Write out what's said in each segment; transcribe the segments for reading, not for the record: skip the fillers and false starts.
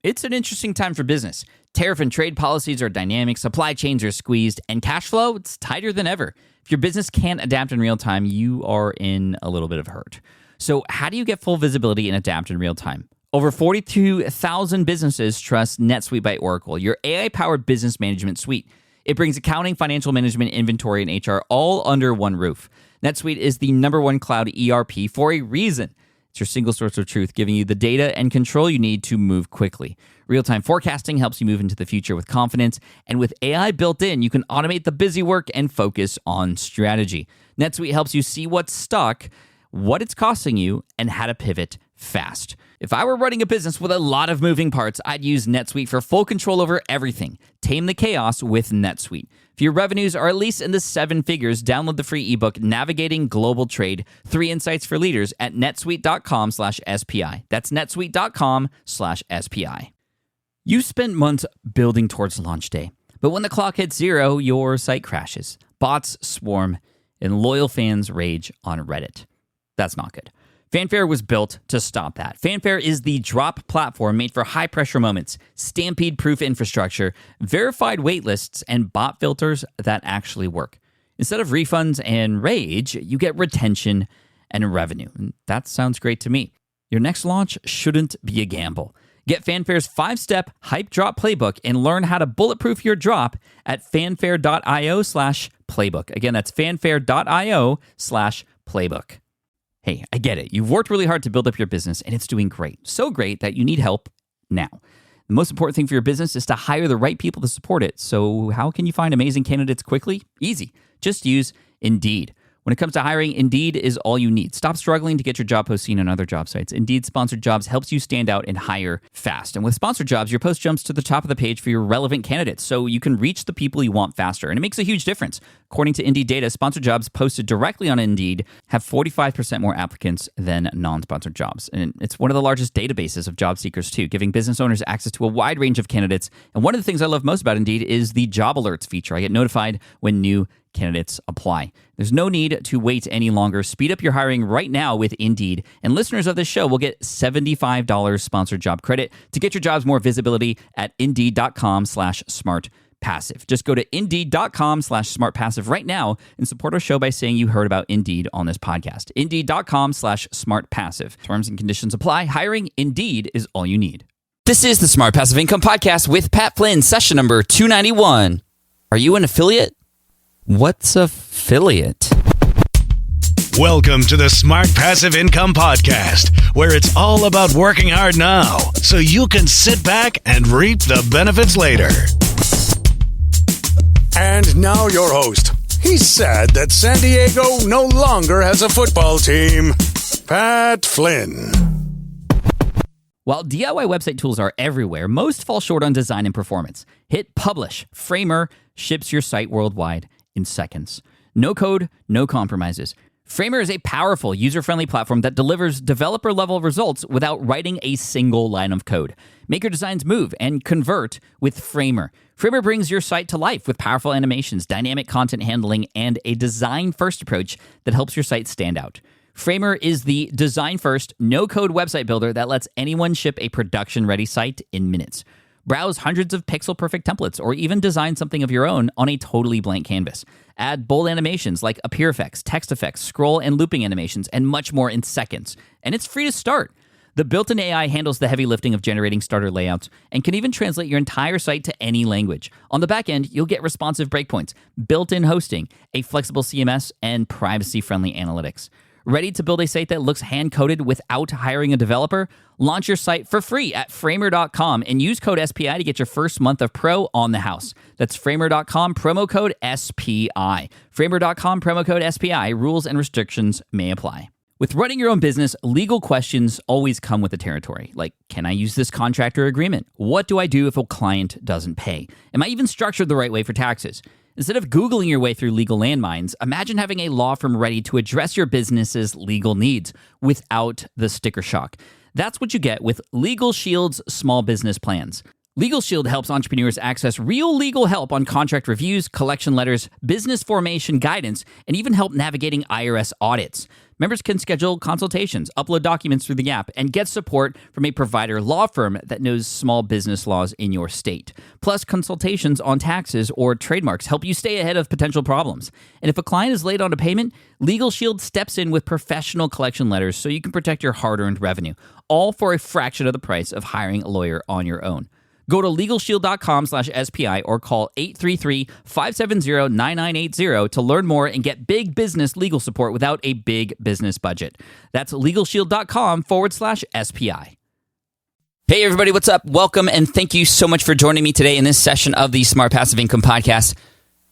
It's an interesting time for business. Tariff and trade policies are dynamic, supply chains are squeezed, and cash flow, it's tighter than ever. If your business can't adapt in real time, you are in a little bit of hurt. So how do you get full visibility and adapt in real time? Over 42,000 businesses trust NetSuite by Oracle, your AI-powered business management suite. It brings accounting, financial management, inventory, and HR all under one roof. NetSuite is the #1 cloud ERP for a reason. It's your single source of truth, giving you the data and control you need to move quickly. Real-time forecasting helps you move into the future with confidence, and with AI built in, you can automate the busy work and focus on strategy. NetSuite helps you see what's stuck, what it's costing you, and how to pivot fast. If I were running a business with a lot of moving parts, I'd use NetSuite for full control over everything. Tame the chaos with NetSuite. If your revenues are at least in the 7 figures, download the free ebook, Navigating Global Trade, 3 Insights for Leaders at netsuite.com/SPI. That's netsuite.com/SPI. You spent months building towards launch day, but when the clock hits 0, your site crashes. Bots swarm, and loyal fans rage on Reddit. That's not good. Fanfare was built to stop that. Fanfare is the drop platform made for high-pressure moments, stampede-proof infrastructure, verified waitlists, and bot filters that actually work. Instead of refunds and rage, you get retention and revenue. And that sounds great to me. Your next launch shouldn't be a gamble. Get Fanfare's 5-step hype drop playbook and learn how to bulletproof your drop at fanfare.io/playbook. Again, that's fanfare.io/playbook. Hey, I get it. You've worked really hard to build up your business, and it's doing great. So great that you need help now. The most important thing for your business is to hire the right people to support it. So how can you find amazing candidates quickly? Easy. Just use Indeed. When it comes to hiring, Indeed is all you need. Stop struggling to get your job post seen on other job sites. Indeed Sponsored Jobs helps you stand out and hire fast. And with Sponsored Jobs, your post jumps to the top of the page for your relevant candidates, so you can reach the people you want faster. And it makes a huge difference. According to Indeed data, Sponsored Jobs posted directly on Indeed have 45% more applicants than non-sponsored jobs. And it's one of the largest databases of job seekers, too, giving business owners access to a wide range of candidates. And one of the things I love most about Indeed is the job alerts feature. I get notified when new candidates apply. There's no need to wait any longer. Speed up your hiring right now with Indeed. And listeners of this show will get $75 sponsored job credit to get your jobs more visibility at Indeed.com/smartpassive. Just go to Indeed.com/smartpassive right now and support our show by saying you heard about Indeed on this podcast. Indeed.com/smartpassive. Terms and conditions apply. Hiring Indeed is all you need. This is the Smart Passive Income Podcast with Pat Flynn, session number 291. Are you an affiliate? What's affiliate? Welcome to the Smart Passive Income Podcast, where it's all about working hard now so you can sit back and reap the benefits later. And now your host. He's sad that San Diego no longer has a football team, Pat Flynn. While DIY website tools are everywhere, most fall short on design and performance. Hit publish. Framer ships your site worldwide in seconds. No code, no compromises. Framer is a powerful, user-friendly platform that delivers developer-level results without writing a single line of code. Make your designs move and convert with Framer. Framer brings your site to life with powerful animations, dynamic content handling, and a design-first approach that helps your site stand out. Framer is the design-first, no-code website builder that lets anyone ship a production-ready site in minutes. Browse hundreds of pixel-perfect templates or even design something of your own on a totally blank canvas. Add bold animations like appear effects, text effects, scroll and looping animations, and much more in seconds. And it's free to start. The built-in AI handles the heavy lifting of generating starter layouts and can even translate your entire site to any language. On the back end, you'll get responsive breakpoints, built-in hosting, a flexible CMS, and privacy-friendly analytics. Ready to build a site that looks hand-coded without hiring a developer? Launch your site for free at framer.com and use code SPI to get your first month of pro on the house. That's framer.com, promo code SPI. Framer.com, promo code SPI. Rules and restrictions may apply. With running your own business, legal questions always come with the territory. Like, can I use this contract or agreement? What do I do if a client doesn't pay? Am I even structured the right way for taxes? Instead of Googling your way through legal landmines, imagine having a law firm ready to address your business's legal needs without the sticker shock. That's what you get with Legal Shield's small business plans. Legal Shield helps entrepreneurs access real legal help on contract reviews, collection letters, business formation guidance, and even help navigating IRS audits. Members can schedule consultations, upload documents through the app, and get support from a provider law firm that knows small business laws in your state. Plus, consultations on taxes or trademarks help you stay ahead of potential problems. And if a client is late on a payment, Legal Shield steps in with professional collection letters so you can protect your hard-earned revenue, all for a fraction of the price of hiring a lawyer on your own. Go to LegalShield.com/SPI or call 833-570-9980 to learn more and get big business legal support without a big business budget. That's LegalShield.com/SPI. Hey everybody, what's up? Welcome and thank you so much for joining me today in this session of the Smart Passive Income Podcast.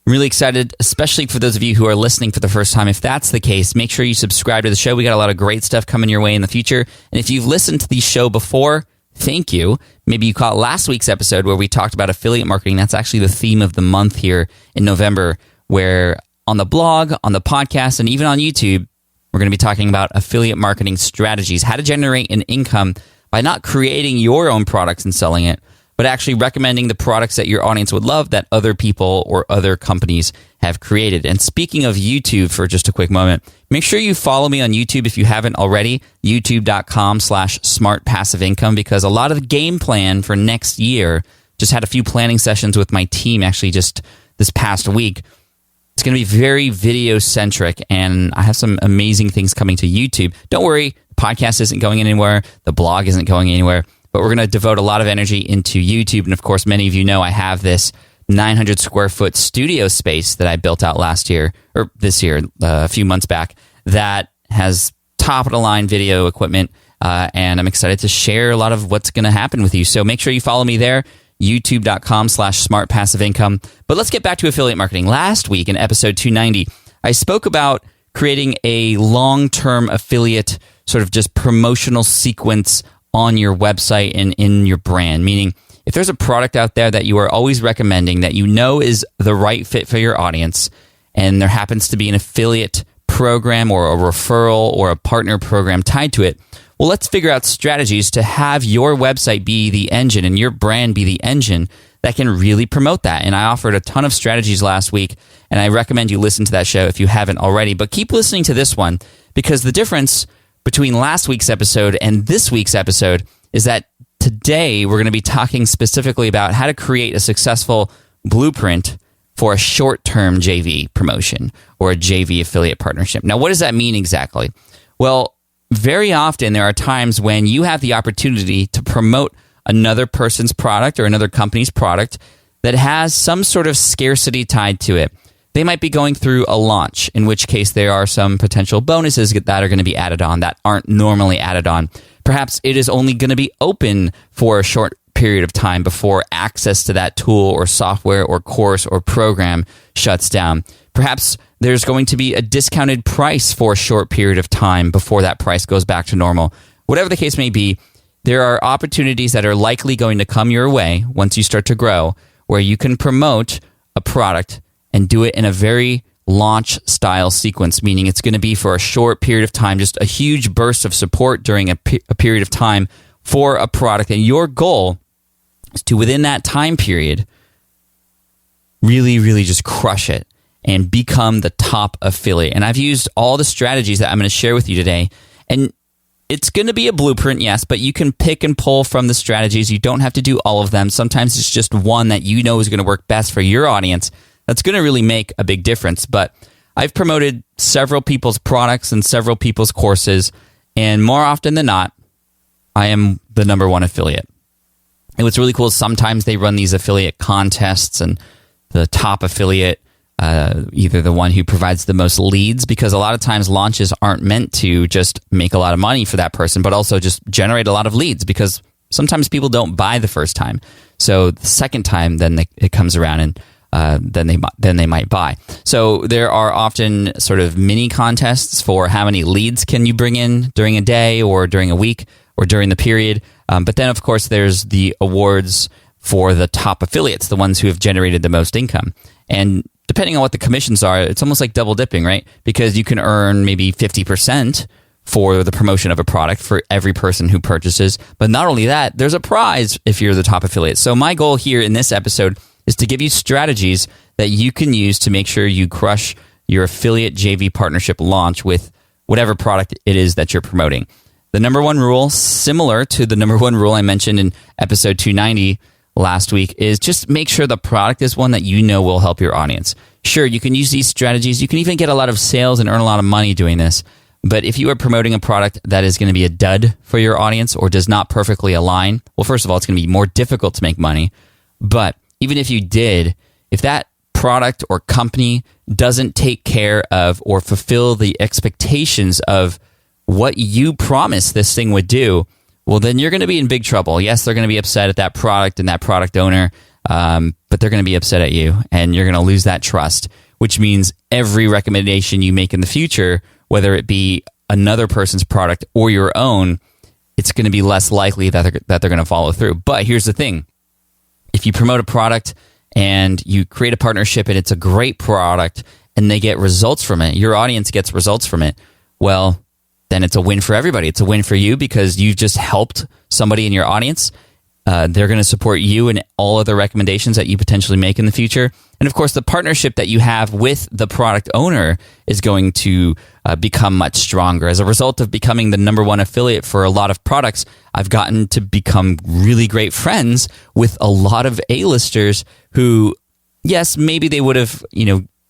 I'm really excited, especially for those of you who are listening for the first time. If that's the case, make sure you subscribe to the show. We got a lot of great stuff coming your way in the future. And if you've listened to the show before, thank you. Maybe you caught last week's episode where we talked about affiliate marketing. That's actually the theme of the month here in November, where on the blog, on the podcast, and even on YouTube, we're going to be talking about affiliate marketing strategies, how to generate an income by not creating your own products and selling it, but actually recommending the products that your audience would love that other people or other companies have created. And speaking of YouTube for just a quick moment, make sure you follow me on YouTube if you haven't already, youtube.com/smartpassiveincome, because a lot of the game plan for next year, just had a few planning sessions with my team actually just this past week. It's going to be very video centric, and I have some amazing things coming to YouTube. Don't worry, the podcast isn't going anywhere, the blog isn't going anywhere, but we're going to devote a lot of energy into YouTube. And of course, many of you know I have this 900 square foot studio space that I built out last year, or this year, a few months back, that has top of the line video equipment. And I'm excited to share a lot of what's going to happen with you. So make sure you follow me there, youtube.com/smartpassiveincome. But let's get back to affiliate marketing. Last week in episode 290, I spoke about creating a long-term affiliate sort of just promotional sequence on your website and in your brand. Meaning, if there's a product out there that you are always recommending that you know is the right fit for your audience, and there happens to be an affiliate program or a referral or a partner program tied to it, well, let's figure out strategies to have your website be the engine and your brand be the engine that can really promote that. And I offered a ton of strategies last week, and I recommend you listen to that show if you haven't already. But keep listening to this one, because the difference between last week's episode and this week's episode is that today we're going to be talking specifically about how to create a successful blueprint for a short-term JV promotion or a JV affiliate partnership. Now, what does that mean exactly? Well, very often there are times when you have the opportunity to promote another person's product or another company's product that has some sort of scarcity tied to it. They might be going through a launch, in which case there are some potential bonuses that are going to be added on that aren't normally added on. Perhaps it is only going to be open for a short period of time before access to that tool or software or course or program shuts down. Perhaps there's going to be a discounted price for a short period of time before that price goes back to normal. Whatever the case may be, there are opportunities that are likely going to come your way once you start to grow, where you can promote a product and do it in a very launch style sequence, meaning it's going to be for a short period of time, just a huge burst of support during a period of time for a product. And your goal is to, within that time period, really, really just crush it and become the top affiliate. And I've used all the strategies that I'm going to share with you today. And it's going to be a blueprint, yes, but you can pick and pull from the strategies. You don't have to do all of them. Sometimes it's just one that you know is going to work best for your audience. That's going to really make a big difference. But I've promoted several people's products and several people's courses, and more often than not, I am the number one affiliate. And what's really cool is sometimes they run these affiliate contests, and the top affiliate, either the one who provides the most leads, because a lot of times launches aren't meant to just make a lot of money for that person, but also just generate a lot of leads, because sometimes people don't buy the first time. So the second time, then it comes around and then they might buy. So there are often sort of mini contests for how many leads can you bring in during a day or during a week or during the period. But then, of course, there's the awards for the top affiliates, the ones who have generated the most income. And depending on what the commissions are, it's almost like double dipping, right? Because you can earn maybe 50% for the promotion of a product for every person who purchases. But not only that, there's a prize if you're the top affiliate. So my goal here in this episode is to give you strategies that you can use to make sure you crush your affiliate JV partnership launch with whatever product it is that you're promoting. The number one rule, similar to the number one rule I mentioned in episode 290 last week, is just make sure the product is one that you know will help your audience. Sure, you can use these strategies. You can even get a lot of sales and earn a lot of money doing this. But if you are promoting a product that is going to be a dud for your audience or does not perfectly align, well, first of all, it's going to be more difficult to make money. But even if you did, if that product or company doesn't take care of or fulfill the expectations of what you promised this thing would do, well, then you're going to be in big trouble. Yes, they're going to be upset at that product and that product owner, but they're going to be upset at you, and you're going to lose that trust, which means every recommendation you make in the future, whether it be another person's product or your own, it's going to be less likely that they're going to follow through. But here's the thing. If you promote a product and you create a partnership and it's a great product and they get results from it, your audience gets results from it, well, then it's a win for everybody. It's a win for you because you've just helped somebody in your audience. They're going to support you and all other recommendations that you potentially make in the future. And of course, the partnership that you have with the product owner is going to become much stronger. As a result of becoming the number one affiliate for a lot of products, I've gotten to become really great friends with a lot of A-listers who, yes, maybe they would have,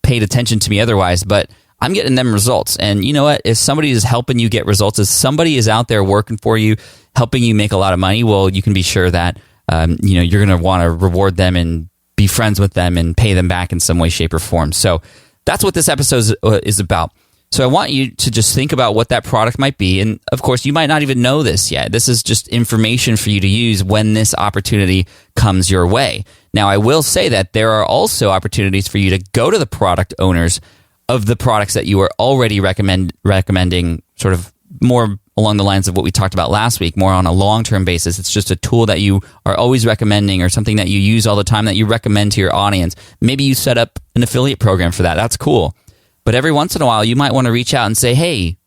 paid attention to me otherwise, but I'm getting them results. And you know what? If somebody is helping you get results, if somebody is out there working for you, helping you make a lot of money, well, you can be sure that you're going to want to reward them and be friends with them and pay them back in some way, shape, or form. So that's what this episode is about. So I want you to just think about what that product might be. And of course, you might not even know this yet. This is just information for you to use when this opportunity comes your way. Now, I will say that there are also opportunities for you to go to the product owners of the products that you are already recommending, sort of more along the lines of what we talked about last week, more on a long-term basis. It's just a tool that you are always recommending or something that you use all the time that you recommend to your audience. Maybe you set up an affiliate program for that. That's cool. But every once in a while, you might want to reach out and say, hey,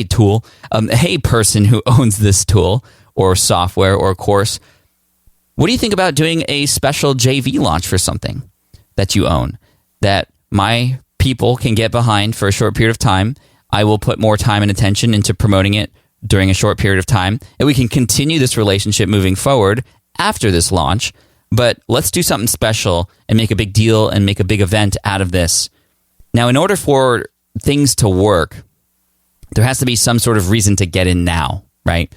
tool, hey, person who owns this tool or software or course, what do you think about doing a special JV launch for something that you own that my people can get behind for a short period of time? I will put more time and attention into promoting it during a short period of time, and we can continue this relationship moving forward after this launch. But let's do something special and make a big deal and make a big event out of this. Now, in order for things to work, there has to be some sort of reason to get in now, right?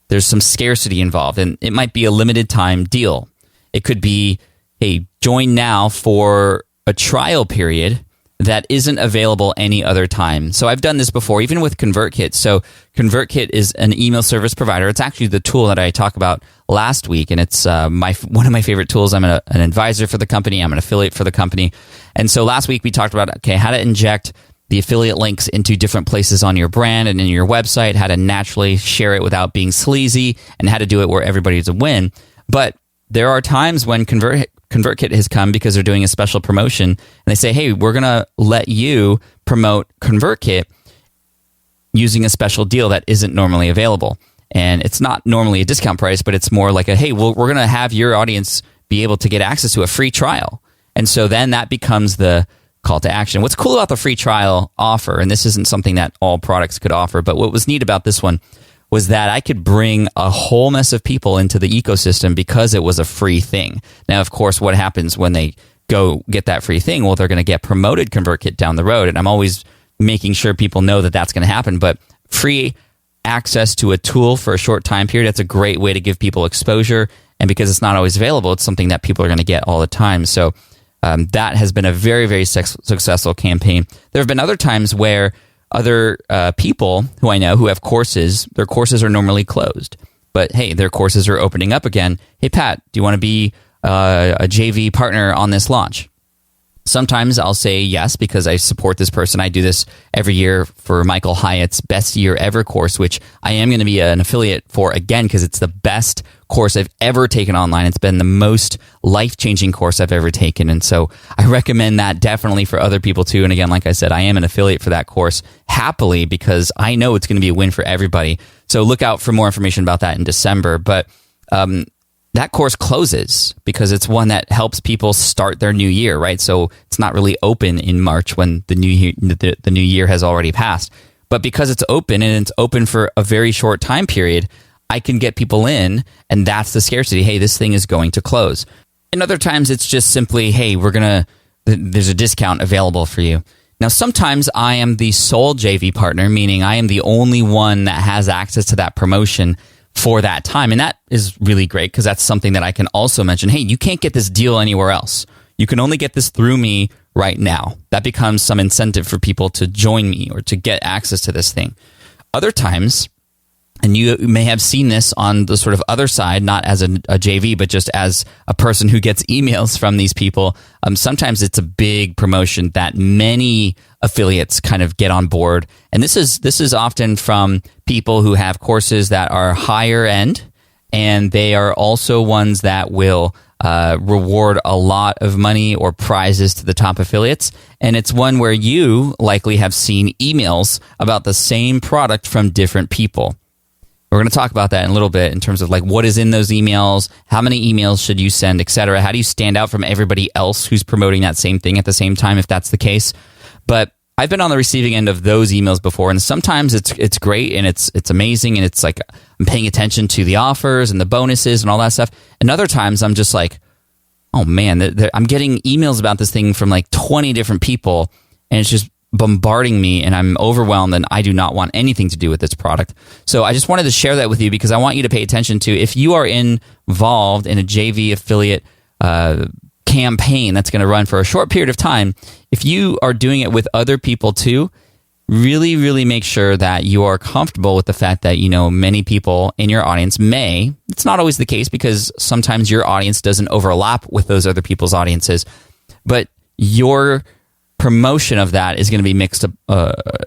There's some scarcity involved, and it might be a limited time deal. It could be, hey, join now for a trial period that isn't available any other time. So I've done this before, even with ConvertKit. So ConvertKit is an email service provider. It's actually the tool that I talked about last week, and it's one of my favorite tools. I'm an advisor for the company. I'm an affiliate for the company. And so last week we talked about, how to inject the affiliate links into different places on your brand and in your website, how to naturally share it without being sleazy, and how to do it where everybody's a win. But there are times when ConvertKit has come because they're doing a special promotion, and they say, hey, we're going to let you promote ConvertKit using a special deal that isn't normally available. And it's not normally a discount price, but it's more like hey, we're going to have your audience be able to get access to a free trial. And so then that becomes the call to action. What's cool about the free trial offer, and this isn't something that all products could offer, but what was neat about this one was that I could bring a whole mess of people into the ecosystem because it was a free thing. Now, of course, what happens when they go get that free thing? Well, they're going to get promoted ConvertKit down the road, and I'm always making sure people know that that's going to happen. But free access to a tool for a short time period, that's a great way to give people exposure, and because it's not always available, it's something that people are going to get all the time. So that has been a very, very successful campaign. There have been other times where other people who I know who have courses, their courses are normally closed. But hey, their courses are opening up again. Hey, Pat, do you want to be a JV partner on this launch? Sometimes I'll say yes because I support this person. I do this every year for Michael Hyatt's Best Year Ever course, which I am going to be an affiliate for again because it's the best course I've ever taken online. It's been the most life-changing course I've ever taken. And so I recommend that definitely for other people too. And again, like I said, I am an affiliate for that course happily because I know it's going to be a win for everybody. So look out for more information about that in December. But that course closes because it's one that helps people start their new year, right? So it's not really open in March when the new year has already passed. But because it's open and it's open for a very short time period, I can get people in, and that's the scarcity. Hey, this thing is going to close. And other times it's just simply, hey, there's a discount available for you. Now, sometimes I am the sole JV partner, meaning I am the only one that has access to that promotion for that time. And that is really great because that's something that I can also mention. Hey, you can't get this deal anywhere else. You can only get this through me right now. That becomes some incentive for people to join me or to get access to this thing. Other times, and you may have seen this on the sort of other side, not as a JV, but just as a person who gets emails from these people. Sometimes it's a big promotion that many affiliates kind of get on board. And this is often from people who have courses that are higher end, and they are also ones that will reward a lot of money or prizes to the top affiliates. And it's one where you likely have seen emails about the same product from different people. We're going to talk about that in a little bit in terms of like what is in those emails, how many emails should you send, etc. How do you stand out from everybody else who's promoting that same thing at the same time, if that's the case? But I've been on the receiving end of those emails before, and sometimes it's great and it's amazing, and it's like I'm paying attention to the offers and the bonuses and all that stuff. And other times I'm just like, oh man, I'm getting emails about this thing from like 20 different people, and it's just bombarding me, and I'm overwhelmed, and I do not want anything to do with this product. So I just wanted to share that with you because I want you to pay attention to, if you are involved in a JV affiliate campaign that's going to run for a short period of time, if you are doing it with other people too, really, really make sure that you are comfortable with the fact that, many people in your audience it's not always the case because sometimes your audience doesn't overlap with those other people's audiences, but your promotion of that is going to be mixed up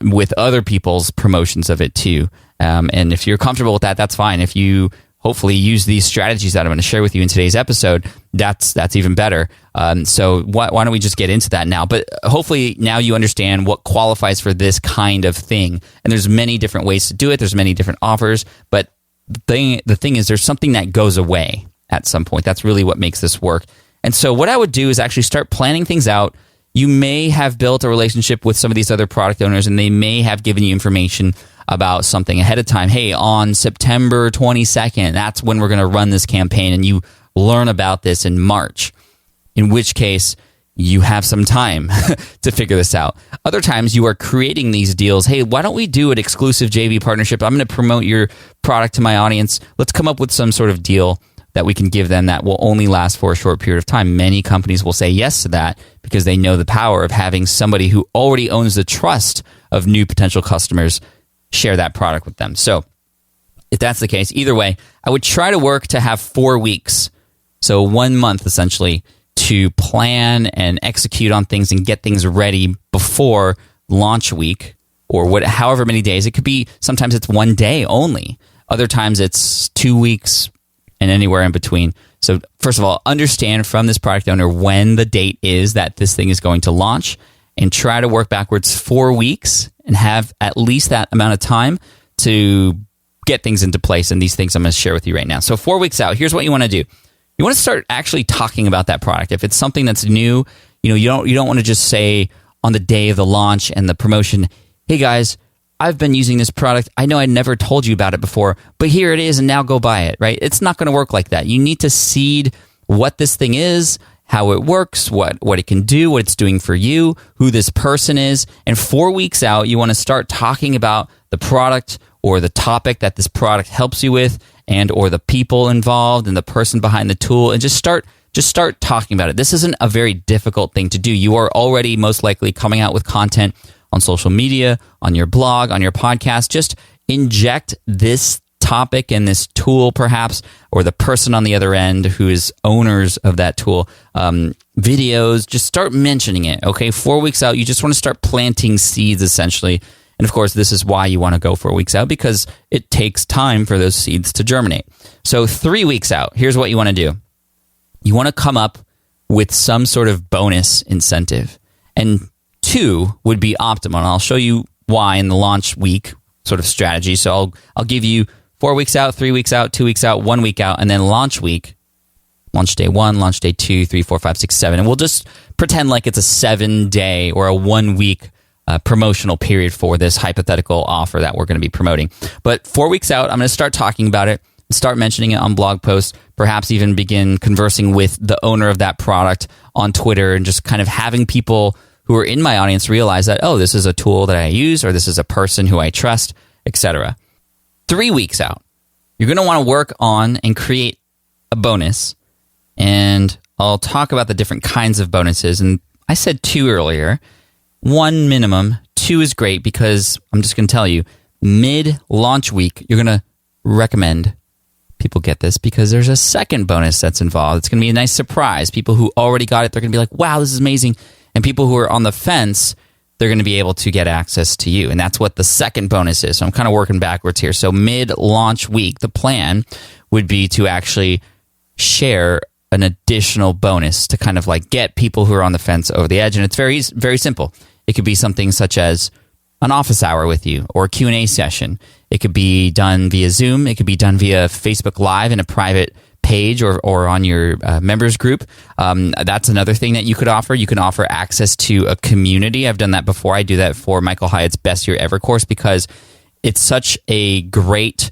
with other people's promotions of it too. And if you're comfortable with that, that's fine. If you hopefully use these strategies that I'm going to share with you in today's episode, that's even better. So why don't we just get into that now? But hopefully now you understand what qualifies for this kind of thing. And there's many different ways to do it. There's many different offers. But the thing is, there's something that goes away at some point. That's really what makes this work. And so what I would do is actually start planning things out. You may have built a relationship with some of these other product owners, and they may have given you information about something ahead of time. Hey, on September 22nd, that's when we're going to run this campaign, and you learn about this in March, in which case you have some time to figure this out. Other times you are creating these deals. Hey, why don't we do an exclusive JV partnership? I'm going to promote your product to my audience. Let's come up with some sort of deal that we can give them that will only last for a short period of time. Many companies will say yes to that because they know the power of having somebody who already owns the trust of new potential customers share that product with them. So if that's the case, either way, I would try to work to have 4 weeks, so 1 month essentially, to plan and execute on things and get things ready before launch week, or however many days. It could be, sometimes it's 1 day only. Other times it's 2 weeks and anywhere in between. So first of all, understand from this product owner when the date is that this thing is going to launch, and try to work backwards 4 weeks and have at least that amount of time to get things into place. And these things I'm going to share with you right now. So 4 weeks out, here's what you want to do. You want to start actually talking about that product. If it's something that's new, you don't want to just say on the day of the launch and the promotion, hey guys, I've been using this product. I know I never told you about it before, but here it is, and now go buy it, right? It's not going to work like that. You need to seed what this thing is, how it works, what it can do, what it's doing for you, who this person is. And 4 weeks out, you want to start talking about the product or the topic that this product helps you with, and or the people involved and the person behind the tool, and just start talking about it. This isn't a very difficult thing to do. You are already most likely coming out with content on social media, on your blog, on your podcast. Just inject this topic and this tool perhaps, or the person on the other end who is owners of that tool, videos. Just start mentioning it, okay? 4 weeks out, you just want to start planting seeds essentially, And of course, this is why you want to go 4 weeks out, because it takes time for those seeds to germinate. So 3 weeks out, here's what you want to do. You want to come up with some sort of bonus incentive. And 2 would be optimal. And I'll show you why in the launch week sort of strategy. So I'll give you 4 weeks out, 3 weeks out, 2 weeks out, 1 week out, and then launch week. Launch day 1, launch day 2, 3, 4, 5, 6, 7. And we'll just pretend like it's a 7-day or a 1 week promotional period for this hypothetical offer that we're going to be promoting. But 4 weeks out, I'm going to start talking about it, start mentioning it on blog posts, perhaps even begin conversing with the owner of that product on Twitter, and just kind of having people who are in my audience realize that, oh, this is a tool that I use, or this is a person who I trust, etc. 3 weeks out, you're going to want to work on and create a bonus. And I'll talk about the different kinds of bonuses. And I said 2 earlier. 1 minimum. 2 is great, because I'm just going to tell you, mid-launch week, you're going to recommend people get this, because there's a second bonus that's involved. It's going to be a nice surprise. People who already got it, they're going to be like, wow, this is amazing. And people who are on the fence, they're going to be able to get access to you. And that's what the second bonus is. So I'm kind of working backwards here. So mid-launch week, the plan would be to actually share an additional bonus to kind of like get people who are on the fence over the edge. And it's very, very simple. It could be something such as an office hour with you, or a Q&A session. It could be done via Zoom. It could be done via Facebook Live in a private page, or on your members group. That's another thing that you could offer. You can offer access to a community. I've done that before. I do that for Michael Hyatt's Best Year Ever course, because it's such a great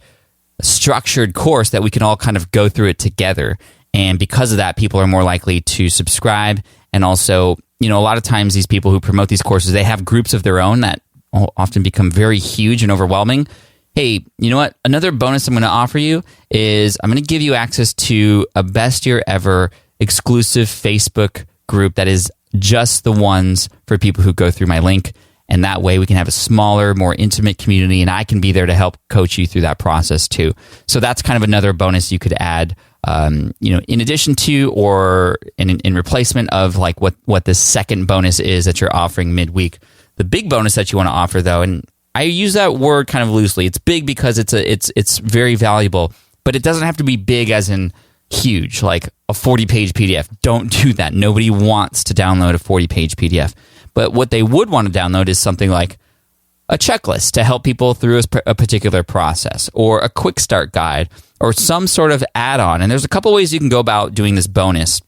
structured course that we can all kind of go through it together. And because of that, people are more likely to subscribe. And also, a lot of times these people who promote these courses, they have groups of their own that often become very huge and overwhelming. Hey, you know what? Another bonus I'm going to offer you is I'm going to give you access to a Best Year Ever exclusive Facebook group that is just the ones for people who go through my link. And that way we can have a smaller, more intimate community, and I can be there to help coach you through that process too. So that's kind of another bonus you could add, in addition to, or in replacement of like what the second bonus is that you're offering midweek. The big bonus that you want to offer, though, and I use that word kind of loosely. It's big because it's very valuable, but it doesn't have to be big as in huge, like a 40-page PDF. Don't do that. Nobody wants to download a 40-page PDF. But what they would want to download is something like a checklist to help people through a particular process, or a quick start guide, or some sort of add-on. And there's a couple ways you can go about doing this bonus.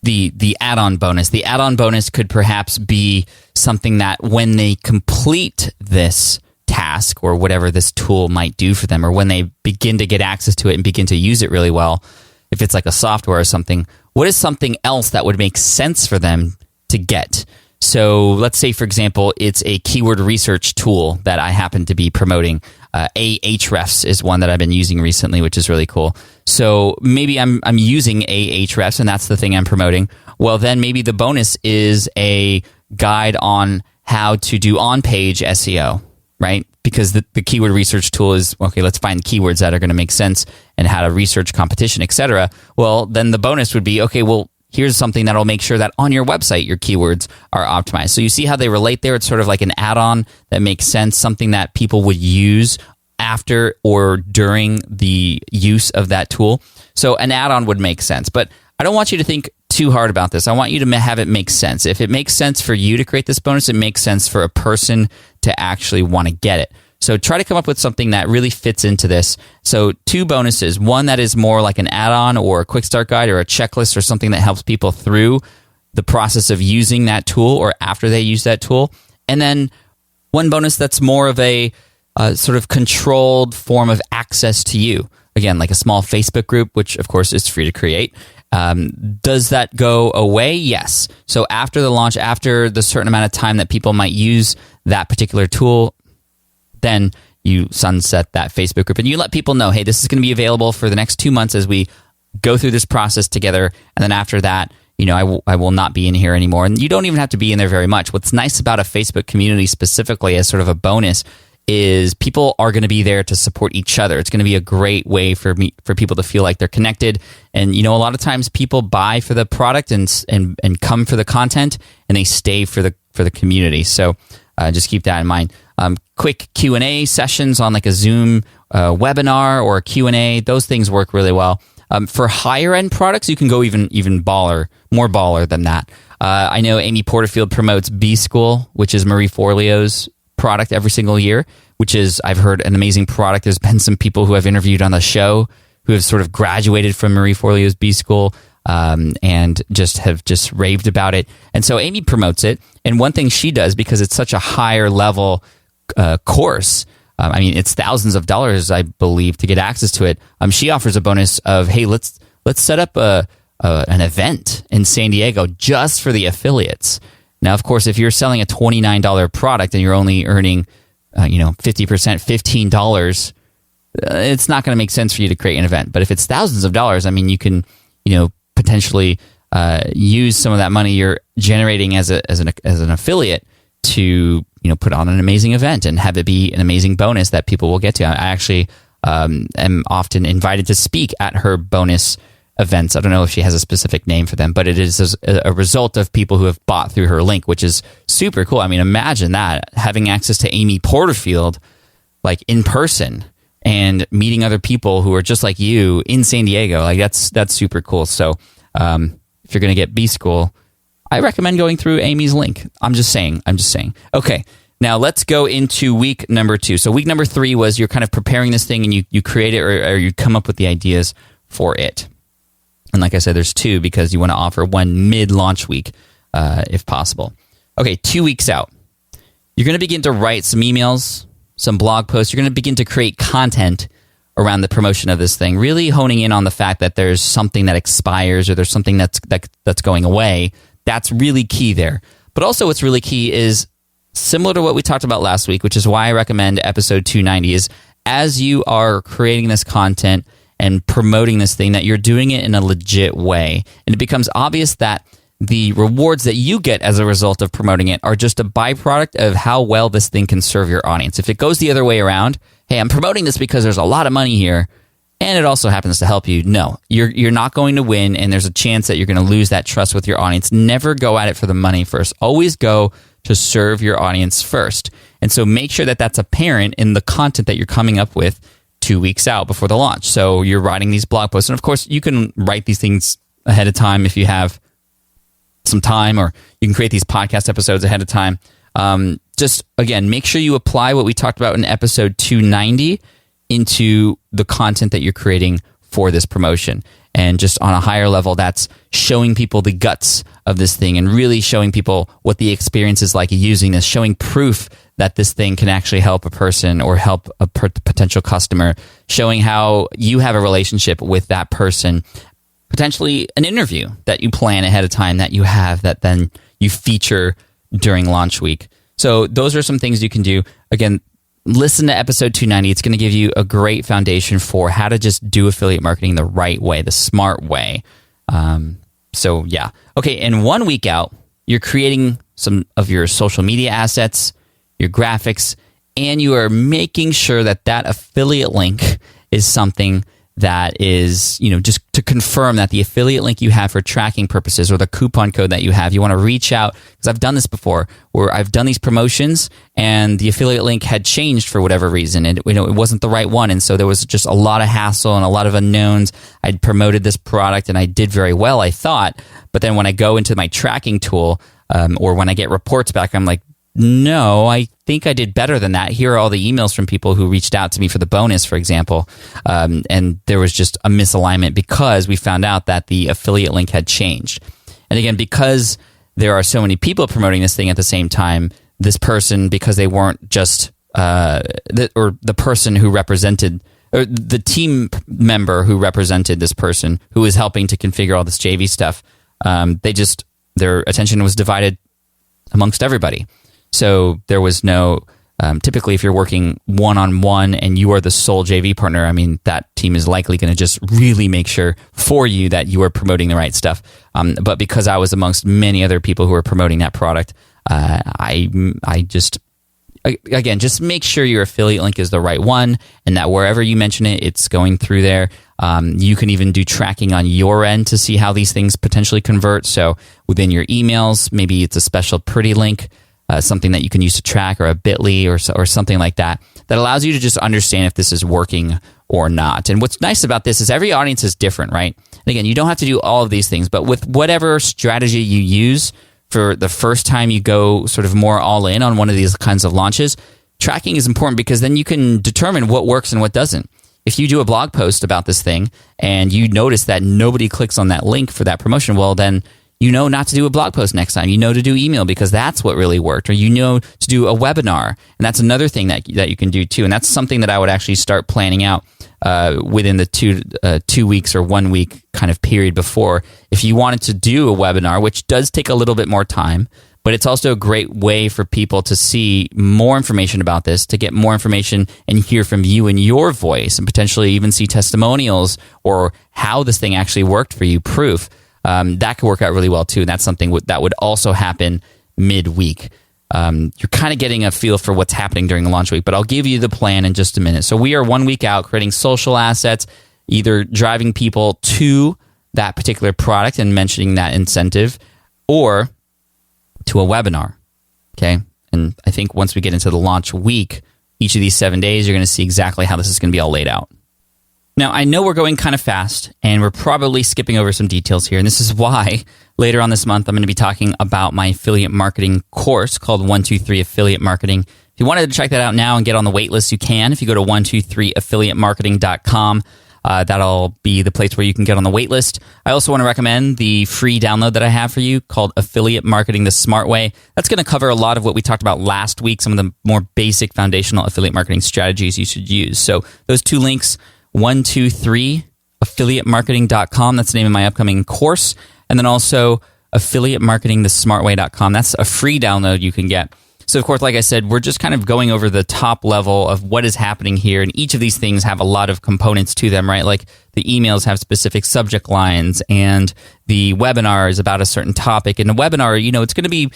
The add-on bonus. The add-on bonus could perhaps be something that when they complete this task, or whatever this tool might do for them, or when they begin to get access to it and begin to use it really well, if it's like a software or something, what is something else that would make sense for them to get? So let's say, for example, it's a keyword research tool that I happen to be promoting. Ahrefs is one that I've been using recently, which is really cool. So maybe I'm using Ahrefs, and that's the thing I'm promoting. Well, then maybe the bonus is a guide on how to do on-page SEO, right? Because the keyword research tool is, okay, let's find keywords that are going to make sense and how to research competition, etc. Well, then the bonus would be, okay, well, here's something that'll make sure that on your website, your keywords are optimized. So you see how they relate there? It's sort of like an add-on that makes sense, something that people would use after or during the use of that tool. So an add-on would make sense. But I don't want you to think too hard about this. I want you to have it make sense. If it makes sense for you to create this bonus, it makes sense for a person to actually want to get it. So try to come up with something that really fits into this. So 2 bonuses, one that is more like an add-on or a quick start guide or a checklist or something that helps people through the process of using that tool or after they use that tool. And then one bonus that's more of a sort of controlled form of access to you. Again, like a small Facebook group, which of course is free to create. Does that go away? Yes. So after the launch, after the certain amount of time that people might use that particular tool, then you sunset that Facebook group and you let people know, hey, this is going to be available for the next 2 months as we go through this process together. And then after that, I will not be in here anymore. And you don't even have to be in there very much. What's nice about a Facebook community specifically as sort of a bonus is people are going to be there to support each other. It's going to be a great way for people to feel like they're connected. And, a lot of times people buy for the product and come for the content, and they stay for the community. So just keep that in mind. quick Q&A sessions on like a Zoom webinar or a Q&A. Those things work really well. For higher end products, you can go even more baller than that. I know Amy Porterfield promotes B School, which is Marie Forleo's product every single year, which is, I've heard, an amazing product. There's been some people who I've interviewed on the show who have sort of graduated from Marie Forleo's B School and just raved about it. And so Amy promotes it. And one thing she does, because it's such a higher level course, I mean, it's thousands of dollars, I believe, to get access to it. She offers a bonus of, hey, let's set up an event in San Diego just for the affiliates. Now, of course, if you're selling a $29 product and you're only earning, 50%, $15, it's not going to make sense for you to create an event. But if it's thousands of dollars, I mean, you can, potentially use some of that money you're generating as an affiliate to put on an amazing event and have it be an amazing bonus that people will get to. I actually am often invited to speak at her bonus events. I don't know if she has a specific name for them, but it is a result of people who have bought through her link, which is super cool. I mean, imagine that, having access to Amy Porterfield like in person and meeting other people who are just like you in San Diego. Like that's super cool. So if you're going to get B School, I recommend going through Amy's link. I'm just saying. Okay, now let's go into week number 2. So week number 3 was you're kind of preparing this thing and you create it or you come up with the ideas for it. And like I said, there's 2 because you want to offer one mid-launch week if possible. Okay, 2 weeks out. You're going to begin to write some emails, some blog posts. You're going to begin to create content around the promotion of this thing, really honing in on the fact that there's something that expires or there's something that's going away. That's really key there. But also what's really key is similar to what we talked about last week, which is why I recommend episode 290, is as you are creating this content and promoting this thing, that you're doing it in a legit way. And it becomes obvious that the rewards that you get as a result of promoting it are just a byproduct of how well this thing can serve your audience. If it goes the other way around, hey, I'm promoting this because there's a lot of money here, and it also happens to help you. No, you're not going to win, and there's a chance that you're going to lose that trust with your audience. Never go at it for the money first. Always go to serve your audience first. And so make sure that that's apparent in the content that you're coming up with 2 weeks out before the launch. So you're writing these blog posts, and of course, you can write these things ahead of time if you have some time, or you can create these podcast episodes ahead of time. Just, again, make sure you apply what we talked about in episode 290 into the content that you're creating for this promotion. And just on a higher level, that's showing people the guts of this thing and really showing people what the experience is like using this, showing proof that this thing can actually help a person or help a potential customer, showing how you have a relationship with that person, potentially an interview that you plan ahead of time that you have that then you feature during launch week. So those are some things you can do. Again, listen to episode 290. It's going to give you a great foundation for how to just do affiliate marketing the right way, the smart way. So yeah. Okay, and 1 week out, you're creating some of your social media assets, your graphics, and you are making sure that that affiliate link is something that is, just to confirm that the affiliate link you have for tracking purposes or the coupon code that you have, you want to reach out, because I've done this before where I've done these promotions and the affiliate link had changed for whatever reason and it wasn't the right one. And so there was just a lot of hassle and a lot of unknowns. I'd promoted this product and I did very well, I thought. But then when I go into my tracking tool or when I get reports back, I'm like, no, I think I did better than that. Here are all the emails from people who reached out to me for the bonus, for example. And there was just a misalignment because we found out that the affiliate link had changed. And again, because there are so many people promoting this thing at the same time, this person, because they weren't just, the person who represented, or the team member who represented this person who was helping to configure all this JV stuff, their attention was divided amongst everybody. So there was no, typically if you're working one-on-one and you are the sole JV partner, I mean, that team is likely going to just really make sure for you that you are promoting the right stuff. But because I was amongst many other people who were promoting that product, I just make sure your affiliate link is the right one and that wherever you mention it, it's going through there. You can even do tracking on your end to see how these things potentially convert. So within your emails, maybe it's a special pretty link something that you can use to track, or a bit.ly or something like that, that allows you to just understand if this is working or not. And what's nice about this is every audience is different, right? And again, you don't have to do all of these things, but with whatever strategy you use for the first time you go sort of more all in on one of these kinds of launches, tracking is important because then you can determine what works and what doesn't. If you do a blog post about this thing and you notice that nobody clicks on that link for that promotion, well, then you know not to do a blog post next time. You know to do email because that's what really worked. Or you know to do a webinar. And that's another thing that you can do too. And that's something that I would actually start planning out within the 2 weeks or 1 week kind of period before. If you wanted to do a webinar, which does take a little bit more time, but it's also a great way for people to see more information about this, to get more information and hear from you in your voice, and potentially even see testimonials or how this thing actually worked for you, proof. That could work out really well too. And that's something that would also happen midweek. You're kind of getting a feel for what's happening during the launch week, but I'll give you the plan in just a minute. So we are 1 week out creating social assets, either driving people to that particular product and mentioning that incentive, or to a webinar. Okay. And I think once we get into the launch week, each of these 7 days, you're going to see exactly how this is going to be all laid out. Now, I know we're going kind of fast, and we're probably skipping over some details here, and this is why later on this month I'm going to be talking about my affiliate marketing course called 123 Affiliate Marketing. If you wanted to check that out now and get on the wait list, you can. If you go to 123affiliatemarketing.com, that'll be the place where you can get on the wait list. I also want to recommend the free download that I have for you called Affiliate Marketing the Smart Way. That's going to cover a lot of what we talked about last week, some of the more basic foundational affiliate marketing strategies you should use. So those two links, 123affiliatemarketing.com, that's the name of my upcoming course, and then also affiliatemarketingthesmartway.com. That's a free download you can get. So, of course, like I said, we're just kind of going over the top level of what is happening here, and each of these things have a lot of components to them, right? Like the emails have specific subject lines, and the webinar is about a certain topic. And the webinar, it's going to be,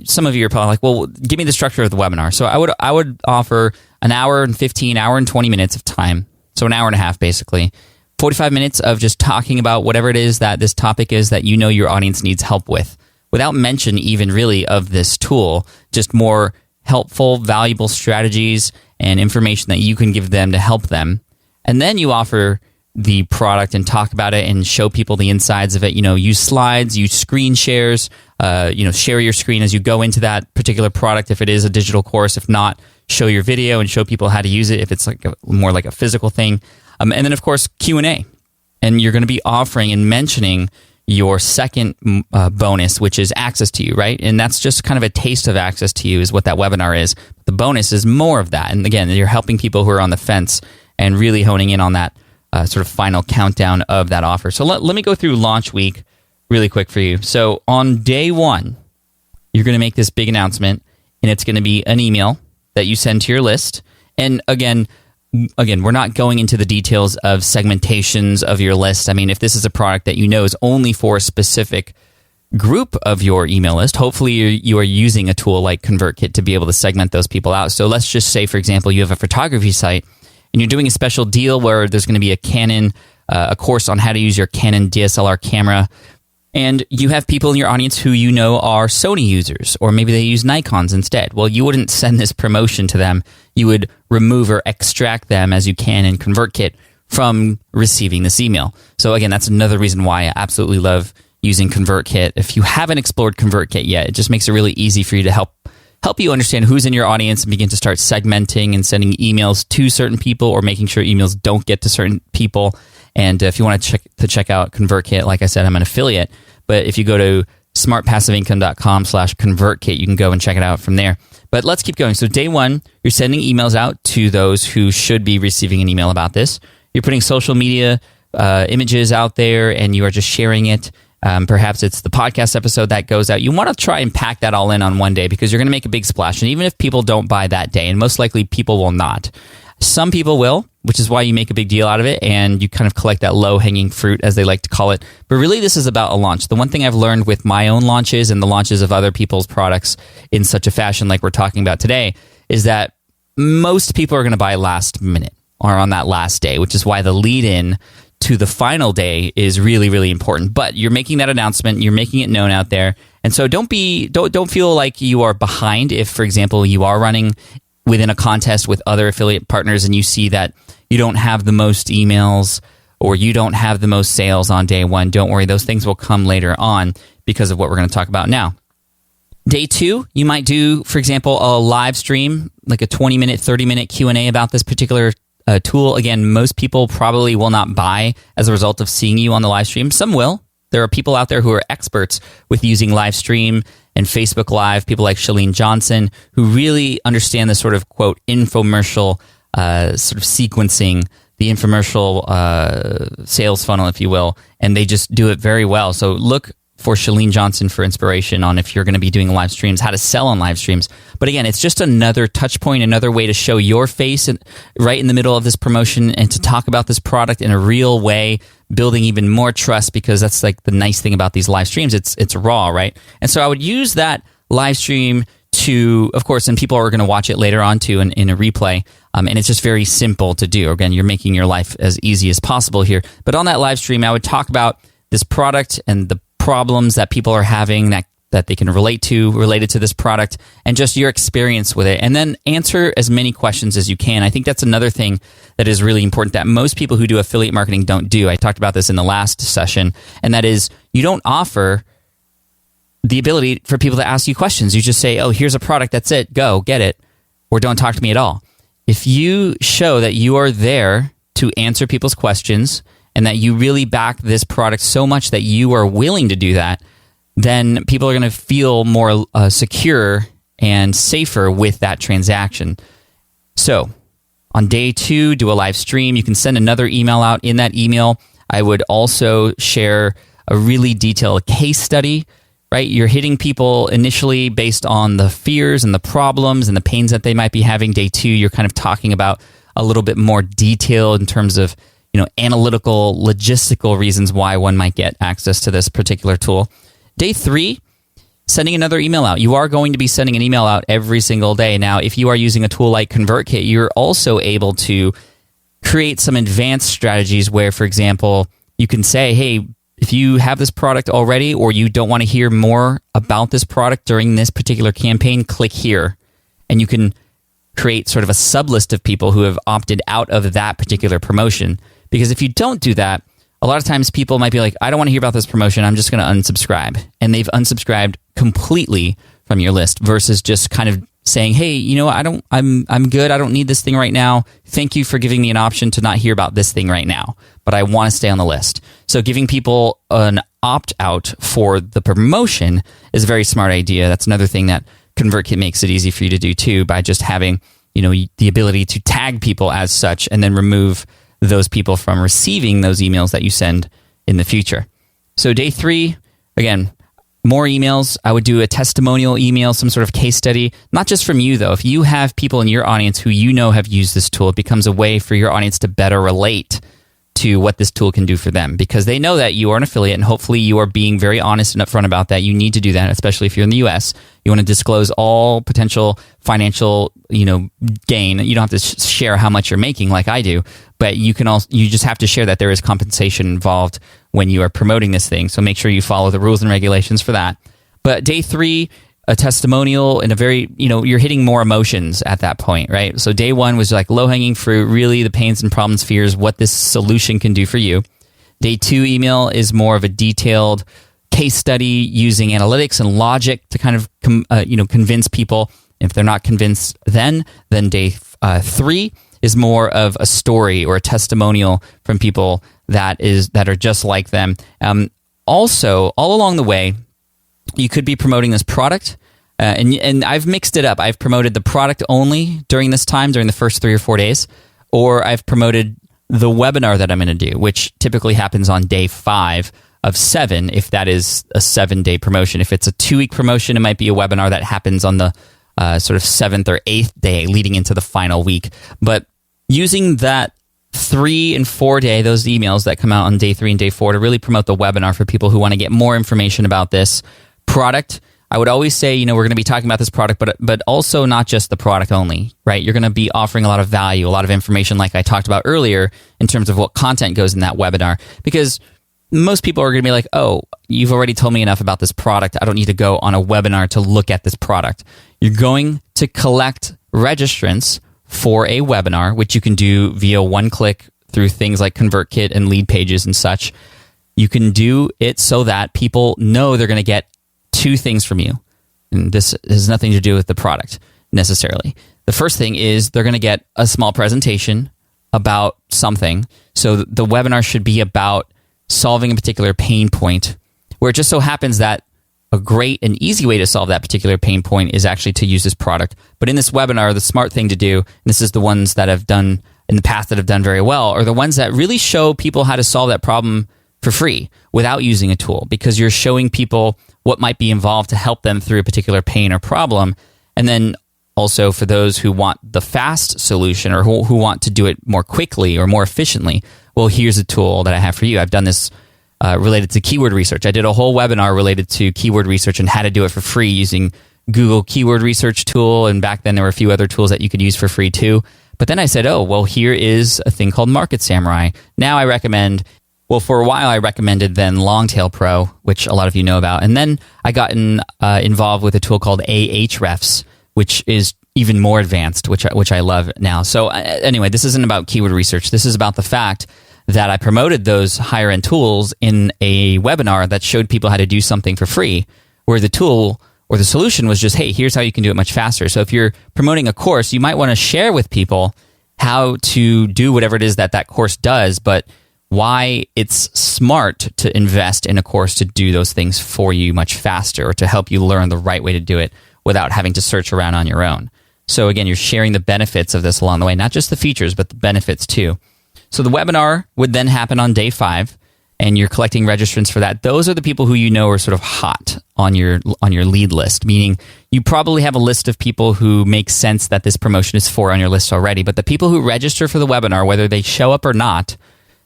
some of you are probably like, well, give me the structure of the webinar. So I would offer an hour and 20 minutes of time. So an hour and a half, basically. 45 minutes of just talking about whatever it is that this topic is that your audience needs help with, without mention even really of this tool, just more helpful, valuable strategies and information that you can give them to help them. And then you offer the product and talk about it and show people the insides of it. Use slides, use screen shares, share your screen as you go into that particular product if it is a digital course. If not, show your video and show people how to use it if it's more like a physical thing. And then, of course, Q&A. And you're going to be offering and mentioning your second bonus, which is access to you, right? And that's just kind of a taste of access to you is what that webinar is. The bonus is more of that. And again, you're helping people who are on the fence and really honing in on that sort of final countdown of that offer. So let me go through launch week really quick for you. So on day one, you're going to make this big announcement, and it's going to be an email that you send to your list. And again, we're not going into the details of segmentations of your list. I mean, if this is a product that is only for a specific group of your email list, hopefully you are using a tool like ConvertKit to be able to segment those people out. So let's just say, for example, you have a photography site and you're doing a special deal where there's going to be a Canon, a course on how to use your Canon DSLR camera. And you have people in your audience who are Sony users, or maybe they use Nikons instead. Well, you wouldn't send this promotion to them. You would remove or extract them as you can in ConvertKit from receiving this email. So again, that's another reason why I absolutely love using ConvertKit. If you haven't explored ConvertKit yet, it just makes it really easy for you to help you understand who's in your audience and begin to start segmenting and sending emails to certain people, or making sure emails don't get to certain people. And if you want to check out ConvertKit, like I said, I'm an affiliate. But if you go to smartpassiveincome.com/ConvertKit, you can go and check it out from there. But let's keep going. So day one, you're sending emails out to those who should be receiving an email about this. You're putting social media images out there, and you are just sharing it. Perhaps it's the podcast episode that goes out. You want to try and pack that all in on one day, because you're going to make a big splash. And even if people don't buy that day, and most likely people will not, some people will, which is why you make a big deal out of it, and you kind of collect that low-hanging fruit, as they like to call it. But really, this is about a launch. The one thing I've learned with my own launches and the launches of other people's products in such a fashion like we're talking about today is that most people are going to buy last minute or on that last day, which is why the lead-in to the final day is really, really important. But you're making that announcement, you're making it known out there, And so don't feel like you are behind if, for example, you are running within a contest with other affiliate partners and you see that you don't have the most emails or you don't have the most sales on day one. Don't worry, those things will come later on because of what we're going to talk about now. Day 2, you might do, for example, a live stream, like a 20-minute, 30-minute Q&A about this particular tool. Again, most people probably will not buy as a result of seeing you on the live stream. Some will. There are people out there who are experts with using live stream and Facebook Live, people like Chalene Johnson, who really understand the sort of, quote, infomercial sort of sequencing, the infomercial sales funnel, if you will, and they just do it very well. So look for Chalene Johnson for inspiration on if you're going to be doing live streams, how to sell on live streams. But again, it's just another touch point, another way to show your face right in the middle of this promotion and to talk about this product in a real way, building even more trust, because that's like the nice thing about these live streams. It's raw, right? And so I would use that live stream to, of course, and people are going to watch it later on too in a replay. And it's just very simple to do. Again, you're making your life as easy as possible here. But on that live stream, I would talk about this product and the problems that people are having that they can related to this product, and just your experience with it, and then answer as many questions as you can. I think that's another thing that is really important that most people who do affiliate marketing don't do. I talked about this in the last session, and that is you don't offer the ability for people to ask you questions. You just say, oh, here's a product, that's it, go, get it, or don't talk to me at all. If you show that you are there to answer people's questions and that you really back this product so much that you are willing to do that, then people are going to feel more secure and safer with that transaction. So on day 2, do a live stream. You can send another email out. In that email, I would also share a really detailed case study, right? You're hitting people initially based on the fears and the problems and the pains that they might be having. Day 2, you're kind of talking about a little bit more detail in terms of analytical, logistical reasons why one might get access to this particular tool. Day 3, sending another email out. You are going to be sending an email out every single day. Now, if you are using a tool like ConvertKit, you're also able to create some advanced strategies where, for example, you can say, hey, if you have this product already or you don't want to hear more about this product during this particular campaign, click here. And you can create sort of a sublist of people who have opted out of that particular promotion. Because if you don't do that, a lot of times people might be like, I don't want to hear about this promotion, I'm just going to unsubscribe. And they've unsubscribed completely from your list versus just kind of saying, hey, I'm good, I don't need this thing right now. Thank you for giving me an option to not hear about this thing right now, but I want to stay on the list. So giving people an opt-out for the promotion is a very smart idea. That's another thing that ConvertKit makes it easy for you to do too, by just having the ability to tag people as such and then remove those people from receiving those emails that you send in the future. So day 3, again, more emails. I would do a testimonial email, some sort of case study, not just from you though. If you have people in your audience who have used this tool, it becomes a way for your audience to better relate to what this tool can do for them, because they know that you are an affiliate and hopefully you are being very honest and upfront about that. You need to do that, especially if you're in the US. You want to disclose all potential financial, gain. You don't have to share how much you're making like I do, but you just have to share that there is compensation involved when you are promoting this thing. So make sure you follow the rules and regulations for that. But day 3, a testimonial and a very, you're hitting more emotions at that point, right? So day 1 was like low-hanging fruit, really the pains and problems, fears, what this solution can do for you. Day 2 email is more of a detailed case study using analytics and logic to kind of, convince people. If they're not convinced then day 3 is more of a story or a testimonial from people that are just like them. Also, all along the way, you could be promoting this product, and I've mixed it up. I've promoted the product only during this time, during the first 3 or 4 days, or I've promoted the webinar that I'm going to do, which typically happens on day 5 of 7, if that is a 7-day promotion. If it's a 2-week promotion, it might be a webinar that happens on the sort of 7th or 8th day leading into the final week. But using that 3 and 4 day, those emails that come out on day 3 and day 4 to really promote the webinar for people who want to get more information about this product. I would always say, we're going to be talking about this product, but also not just the product only, right? You're going to be offering a lot of value, a lot of information like I talked about earlier in terms of what content goes in that webinar. Because most people are going to be like, oh, you've already told me enough about this product. I don't need to go on a webinar to look at this product. You're going to collect registrants for a webinar, which you can do via one click through things like ConvertKit and lead pages and such. You can do it so that people know they're going to get two things from you. And this has nothing to do with the product necessarily. The first thing is they're going to get a small presentation about something. So the webinar should be about solving a particular pain point, where it just so happens that a great and easy way to solve that particular pain point is actually to use this product. But in this webinar, the smart thing to do, and this is the ones that have done in the past that have done very well, are the ones that really show people how to solve that problem for free without using a tool, because you're showing people what might be involved to help them through a particular pain or problem. And then also for those who want the fast solution or who want to do it more quickly or more efficiently, well, here's a tool that I have for you. I've done this related to keyword research. I did a whole webinar related to keyword research and how to do it for free using Google Keyword Research Tool. And back then there were a few other tools that you could use for free too. But then I said, oh, well, here is a thing called Market Samurai. Now I recommend, well, for a while I recommended then Longtail Pro, which a lot of you know about. And then I got involved with a tool called Ahrefs, which is even more advanced, which I love now. So anyway, this isn't about keyword research. This is about the fact that I promoted those higher end tools in a webinar that showed people how to do something for free, where the tool or the solution was just, hey, here's how you can do it much faster. So if you're promoting a course, you might want to share with people how to do whatever it is that course does, but why it's smart to invest in a course to do those things for you much faster, or to help you learn the right way to do it without having to search around on your own. So again, you're sharing the benefits of this along the way, not just the features, but the benefits too. So the webinar would then happen on day 5, and you're collecting registrants for that. Those are the people who you know are sort of hot on your lead list, meaning you probably have a list of people who make sense that this promotion is for on your list already. But the people who register for the webinar, whether they show up or not,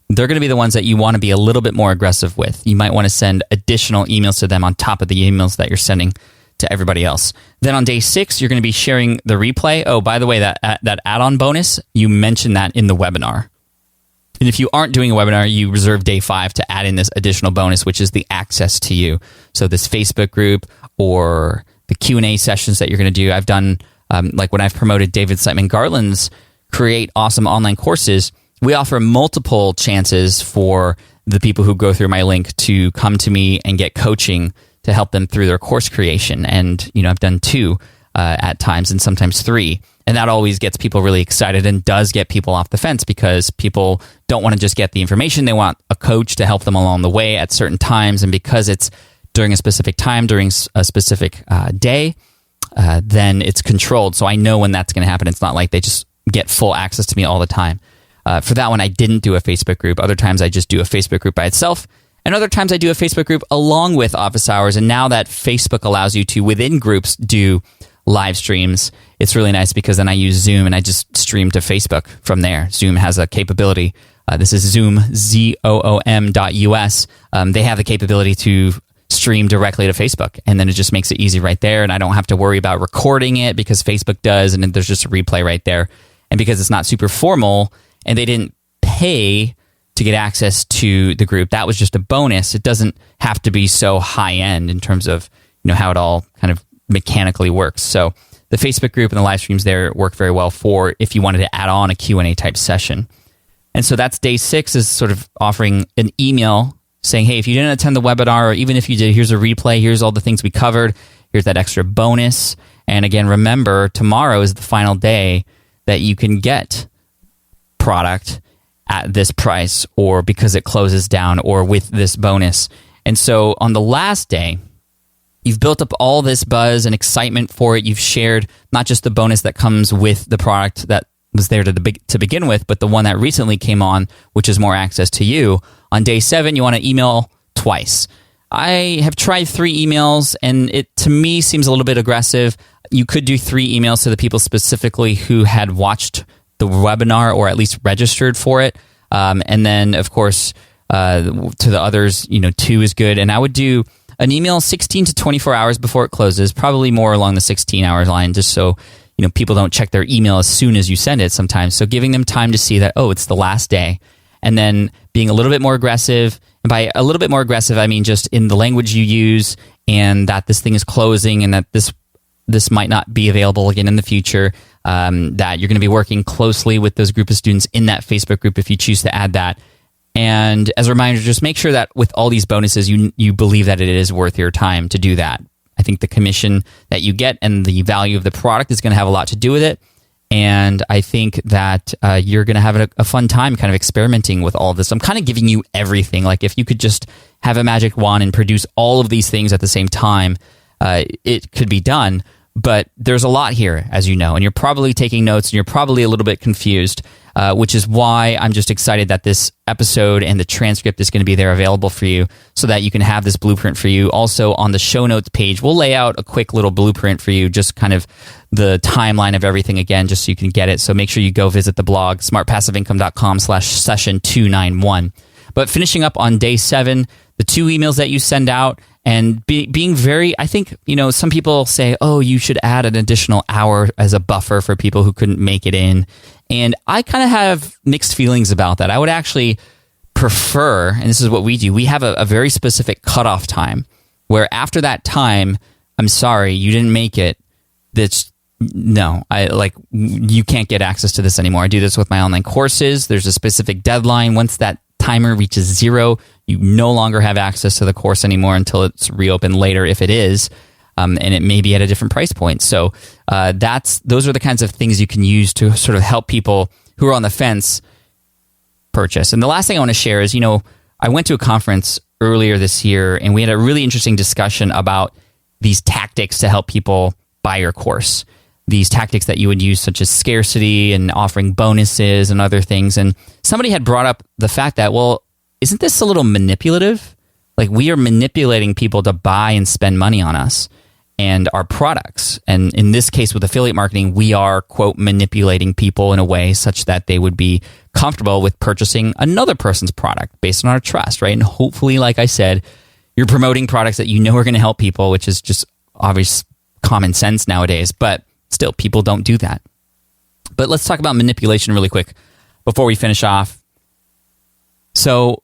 they're going to be the ones that you want to be a little bit more aggressive with. You might want to send additional emails to them on top of the emails that you're sending to everybody else. Then on day 6, you're going to be sharing the replay. Oh, by the way, that add-on bonus, you mentioned that in the webinar. And if you aren't doing a webinar, you reserve day 5 to add in this additional bonus, which is the access to you. So this Facebook group or the Q&A sessions that you're going to do. I've done, like when I've promoted David Siteman Garland's Create Awesome Online Courses, we offer multiple chances for the people who go through my link to come to me and get coaching to help them through their course creation. And, I've done 2 at times and sometimes 3. And that always gets people really excited and does get people off the fence, because people don't want to just get the information. They want a coach to help them along the way at certain times. And because it's during a specific time, during a specific day, then it's controlled. So I know when that's going to happen. It's not like they just get full access to me all the time. For that one, I didn't do a Facebook group. Other times I just do a Facebook group by itself. And other times I do a Facebook group along with office hours. And now that Facebook allows you to, within groups, do live streams, it's really nice, because then I use Zoom and I just stream to Facebook from there. Zoom has a capability. This is Zoom, ZOOM.us. They have the capability to stream directly to Facebook. And then it just makes it easy right there. And I don't have to worry about recording it, because Facebook does. And then there's just a replay right there. And because it's not super formal and they didn't pay to get access to the group, that was just a bonus. It doesn't have to be so high end in terms of how it all kind of mechanically works. So the Facebook group and the live streams there work very well for if you wanted to add on a Q&A type session. And so that's day 6, is sort of offering an email saying, hey, if you didn't attend the webinar, or even if you did, here's a replay, here's all the things we covered, here's that extra bonus. And again, remember, tomorrow is the final day that you can get product at this price, or because it closes down, or with this bonus. And so on the last day, you've built up all this buzz and excitement for it. You've shared not just the bonus that comes with the product that was there to begin with, but the one that recently came on, which is more access to you. On day 7, you want to email twice. I have tried 3 emails, and it, to me, seems a little bit aggressive. You could do 3 emails to the people specifically who had watched the webinar or at least registered for it. And then, of course, to the others, 2 is good. And I would do an email 16 to 24 hours before it closes, probably more along the 16-hour line, just so people don't check their email as soon as you send it sometimes. So giving them time to see that, oh, it's the last day. And then being a little bit more aggressive And by a little bit more aggressive, I mean just in the language you use, and that this thing is closing, and that this might not be available again in the future, that you're going to be working closely with those group of students in that Facebook group if you choose to add that. And as a reminder, just make sure that with all these bonuses, you believe that it is worth your time to do that. I think the commission that you get and the value of the product is going to have a lot to do with it. And I think that you're going to have a fun time kind of experimenting with all of this. I'm kind of giving you everything. Like if you could just have a magic wand and produce all of these things at the same time, it could be done. But there's a lot here, as you know, and you're probably taking notes and you're probably a little bit confused, which is why I'm just excited that this episode and the transcript is going to be there available for you so that you can have this blueprint for you. Also, on the show notes page, we'll lay out a quick little blueprint for you, just kind of the timeline of everything again, just so you can get it. So make sure you go visit the blog, smartpassiveincome.com/session291. But finishing up on day 7, the 2 emails that you send out, and being very, I think, some people say, oh, you should add an additional hour as a buffer for people who couldn't make it in. And I kind of have mixed feelings about that. I would actually prefer, and this is what we do, we have a very specific cutoff time where after that time, I'm sorry, you didn't make it. You can't get access to this anymore. I do this with my online courses. There's a specific deadline. Once that timer reaches 0, you no longer have access to the course anymore until it's reopened later, if it is, and it may be at a different price point. So those are the kinds of things you can use to sort of help people who are on the fence purchase. And the last thing I want to share is, I went to a conference earlier this year, and we had a really interesting discussion about these tactics to help people buy your course. These tactics that you would use, such as scarcity and offering bonuses and other things. And somebody had brought up the fact that, well, isn't this a little manipulative? Like, we are manipulating people to buy and spend money on us and our products. And in this case, with affiliate marketing, we are, quote, manipulating people in a way such that they would be comfortable with purchasing another person's product based on our trust, right? And hopefully, like I said, you're promoting products that you know are going to help people, which is just obvious common sense nowadays. But still, people don't do that. But let's talk about manipulation really quick before we finish off. So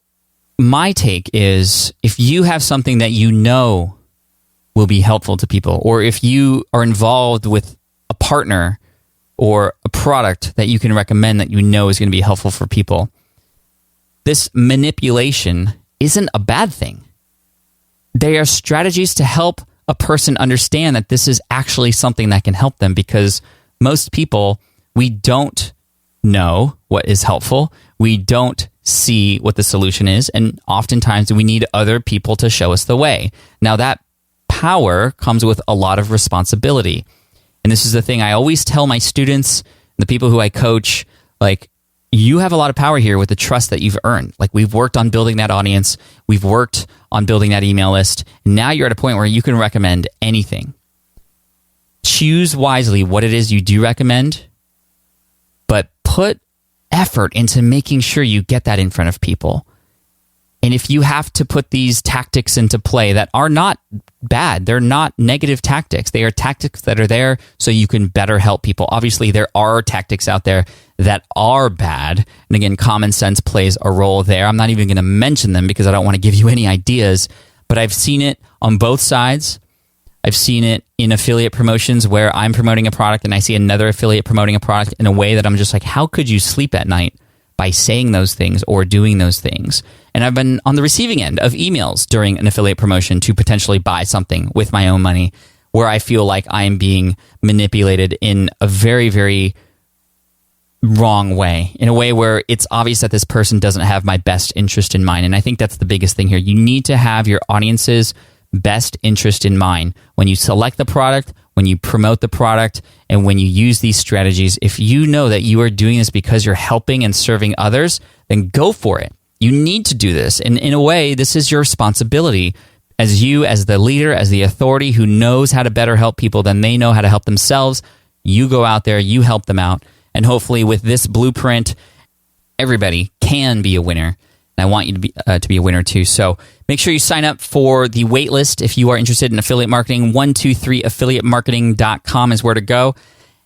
my take is, if you have something that you know will be helpful to people, or if you are involved with a partner or a product that you can recommend that you know is going to be helpful for people, this manipulation isn't a bad thing. They are strategies to help a person understand that this is actually something that can help them, because most people, we don't know what is helpful. We don't see what the solution is, and oftentimes we need other people to show us the way. Now, that power comes with a lot of responsibility. And this is the thing I always tell my students, the people who I coach, like, you have a lot of power here with the trust that you've earned. Like, we've worked on building that audience. We've worked on building that email list. And now you're at a point where you can recommend anything. Choose wisely what it is you do recommend, but put effort into making sure you get that in front of people. And if you have to put these tactics into play that are not bad, they're not negative tactics. They are tactics that are there so you can better help people. Obviously, there are tactics out there that are bad. And again, common sense plays a role there. I'm not even going to mention them because I don't want to give you any ideas, but I've seen it on both sides. I've seen it in affiliate promotions where I'm promoting a product and I see another affiliate promoting a product in a way that I'm just like, how could you sleep at night by saying those things or doing those things? And I've been on the receiving end of emails during an affiliate promotion to potentially buy something with my own money where I feel like I am being manipulated in a very, very wrong way, in a way where it's obvious that this person doesn't have my best interest in mind. And I think that's the biggest thing here. You need to have your audience's best interest in mind when you select the product, when you promote the product, and when you use these strategies. If you know that you are doing this because you're helping and serving others, then go for it. You need to do this. And in a way, this is your responsibility as you, as the leader, as the authority who knows how to better help people than they know how to help themselves. You go out there, you help them out. And hopefully with this blueprint, everybody can be a winner. And I want you to be a winner too. So make sure you sign up for the waitlist if you are interested in affiliate marketing. 123affiliatemarketing.com is where to go.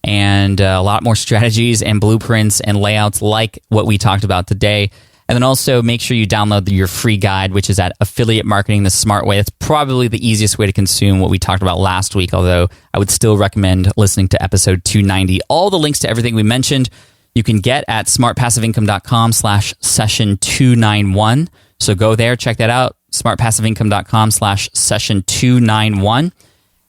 And a lot more strategies and blueprints and layouts like what we talked about today, And then also make sure you download your free guide, which is at Affiliate Marketing the Smart Way. That's probably the easiest way to consume what we talked about last week, although I would still recommend listening to episode 290. All the links to everything we mentioned you can get at smartpassiveincome.com/session291. So go there, check that out, smartpassiveincome.com/session291.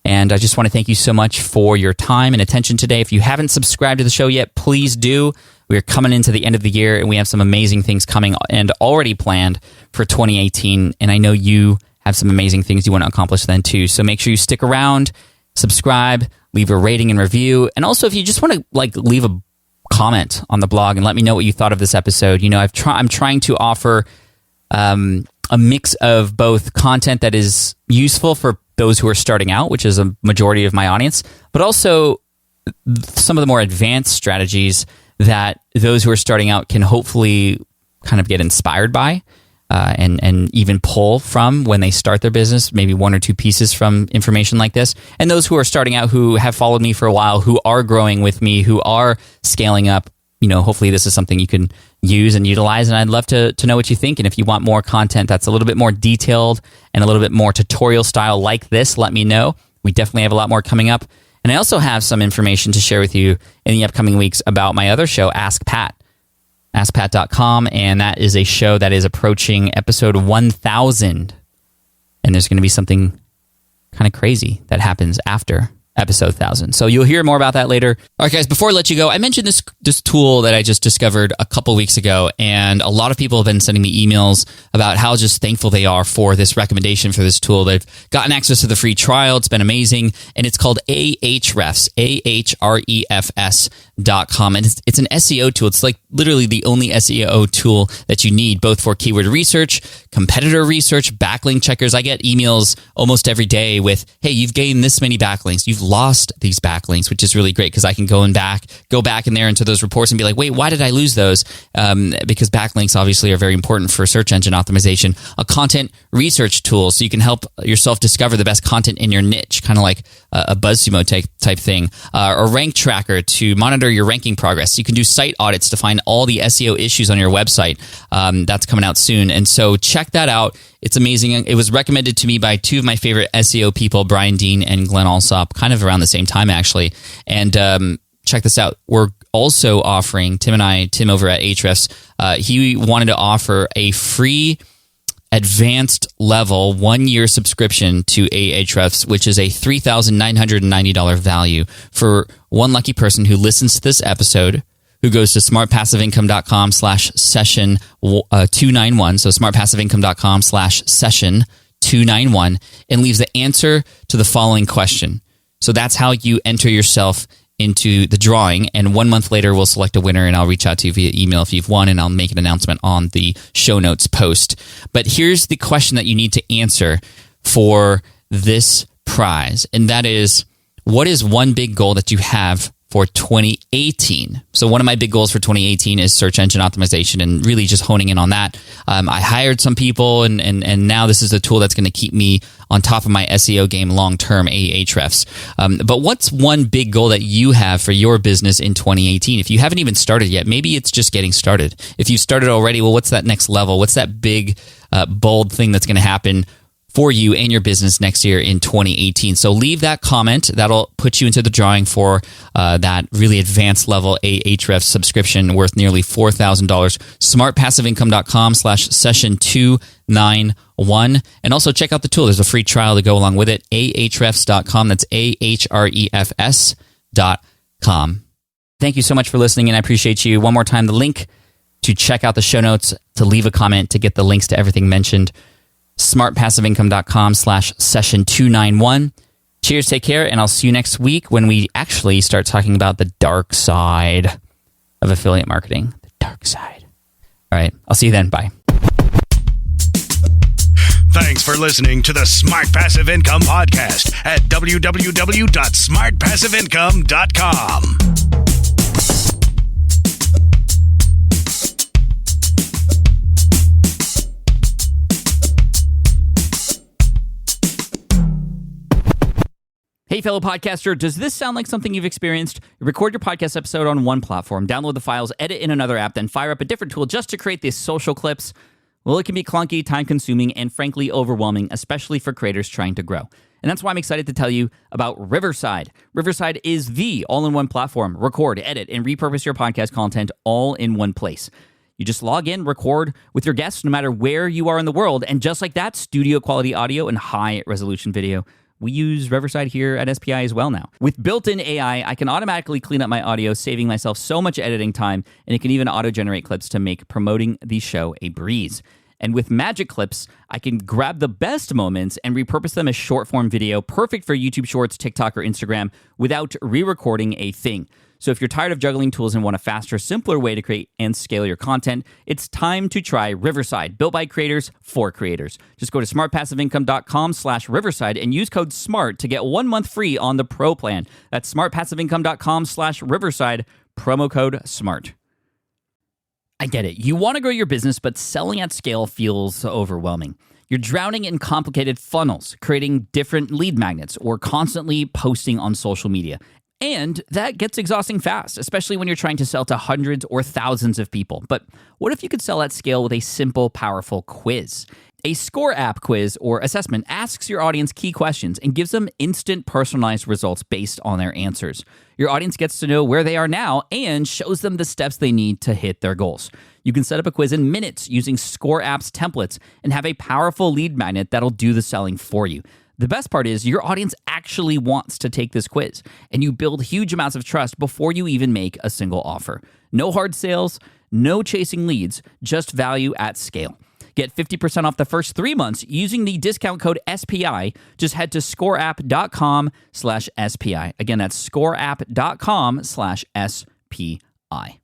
And I just want to thank you so much for your time and attention today. If you haven't subscribed to the show yet, please do. We're coming into the end of the year, and we have some amazing things coming and already planned for 2018. And I know you have some amazing things you want to accomplish then too. So make sure you stick around, subscribe, leave a rating and review. And also, if you just want to leave a comment on the blog and let me know what you thought of this episode. I'm trying to offer a mix of both content that is useful for those who are starting out, which is a majority of my audience, but also some of the more advanced strategies that those who are starting out can hopefully kind of get inspired by and even pull from when they start their business, maybe one or two pieces from information like this. And those who are starting out, who have followed me for a while, who are growing with me, who are scaling up, hopefully this is something you can use and utilize. And I'd love to know what you think. And if you want more content that's a little bit more detailed and a little bit more tutorial style like this, let me know. We definitely have a lot more coming up. And I also have some information to share with you in the upcoming weeks about my other show, Ask Pat, askpat.com. And that is a show that is approaching episode 1000. And there's going to be something kind of crazy that happens after episode 1000. So you'll hear more about that later. All right, guys, before I let you go, I mentioned this tool that I just discovered a couple weeks ago, and a lot of people have been sending me emails about how just thankful they are for this recommendation for this tool. They've gotten access to the free trial. It's been amazing, and it's called Ahrefs, Ahrefs.com, and it's an SEO tool. It's like literally the only SEO tool that you need, both for keyword research, competitor research, backlink checkers. I get emails almost every day with, hey, you've gained this many backlinks. You've lost these backlinks, which is really great because I can go back in there into those reports and be like, wait, why did I lose those? Because backlinks obviously are very important for search engine optimization. A content research tool so you can help yourself discover the best content in your niche, kind of like a BuzzSumo type thing. A rank tracker to monitor your ranking progress. You can do site audits to find all the SEO issues on your website. That's coming out soon. And so check that out. It's amazing. It was recommended to me by two of my favorite SEO people, Brian Dean and Glenn Alsop, kind of around the same time, actually. And check this out. We're also offering, Tim over at Ahrefs, he wanted to offer a free advanced level 1-year subscription to Ahrefs, which is a $3,990 value for one lucky person who listens to this episode, who goes to smartpassiveincome.com/session291, so smartpassiveincome.com/session291, and leaves the answer to the following question. So that's how you enter yourself into the drawing, and 1 month later we'll select a winner, and I'll reach out to you via email if you've won, and I'll make an announcement on the show notes post. But here's the question that you need to answer for this prize, and that is, what is one big goal that you have for 2018? So one of my big goals for 2018 is search engine optimization and really just honing in on that. I hired some people and now this is a tool that's going to keep me on top of my SEO game long-term, Ahrefs. But what's one big goal that you have for your business in 2018? If you haven't even started yet, maybe it's just getting started. If you've started already, well, what's that next level? What's that big, bold thing that's going to happen for you and your business next year in 2018. So leave that comment. That'll put you into the drawing for that really advanced level Ahrefs subscription worth nearly $4,000. smartpassiveincome.com/session291. And also check out the tool. There's a free trial to go along with it. Ahrefs.com. That's Ahrefs.com. Thank you so much for listening, and I appreciate you. One more time, the link to check out the show notes, to leave a comment, to get the links to everything mentioned, smartpassiveincome.com/session291. Cheers, take care, and I'll see you next week when we actually start talking about the dark side of affiliate marketing. The dark side. All right, I'll see you then. Bye. Thanks for listening to the Smart Passive Income Podcast at www.smartpassiveincome.com. Hey fellow podcaster, does this sound like something you've experienced? You record your podcast episode on one platform, download the files, edit in another app, then fire up a different tool just to create these social clips. Well, it can be clunky, time-consuming, and frankly overwhelming, especially for creators trying to grow. And that's why I'm excited to tell you about Riverside. Riverside is the all-in-one platform. Record, edit, and repurpose your podcast content all in one place. You just log in, record with your guests no matter where you are in the world, and just like that, studio-quality audio and high-resolution video. We use Riverside here at SPI as well now. With built-in AI, I can automatically clean up my audio, saving myself so much editing time, and it can even auto-generate clips to make promoting the show a breeze. And with Magic Clips, I can grab the best moments and repurpose them as short-form video, perfect for YouTube Shorts, TikTok, or Instagram, without re-recording a thing. So if you're tired of juggling tools and want a faster, simpler way to create and scale your content, it's time to try Riverside, built by creators for creators. Just go to smartpassiveincome.com/Riverside and use code SMART to get 1 month free on the Pro plan. That's smartpassiveincome.com/Riverside, promo code SMART. I get it. You want to grow your business, but selling at scale feels overwhelming. You're drowning in complicated funnels, creating different lead magnets, or constantly posting on social media. And that gets exhausting fast, especially when you're trying to sell to hundreds or thousands of people. But what if you could sell at scale with a simple, powerful quiz? A Score app quiz or assessment asks your audience key questions and gives them instant personalized results based on their answers. Your audience gets to know where they are now and shows them the steps they need to hit their goals. You can set up a quiz in minutes using Score app's templates and have a powerful lead magnet that'll do the selling for you. The best part is your audience actually wants to take this quiz, and you build huge amounts of trust before you even make a single offer. No hard sales, no chasing leads, just value at scale. Get 50% off the first 3 months using the discount code SPI. Just head to scoreapp.com/SPI. Again, that's scoreapp.com/SPI.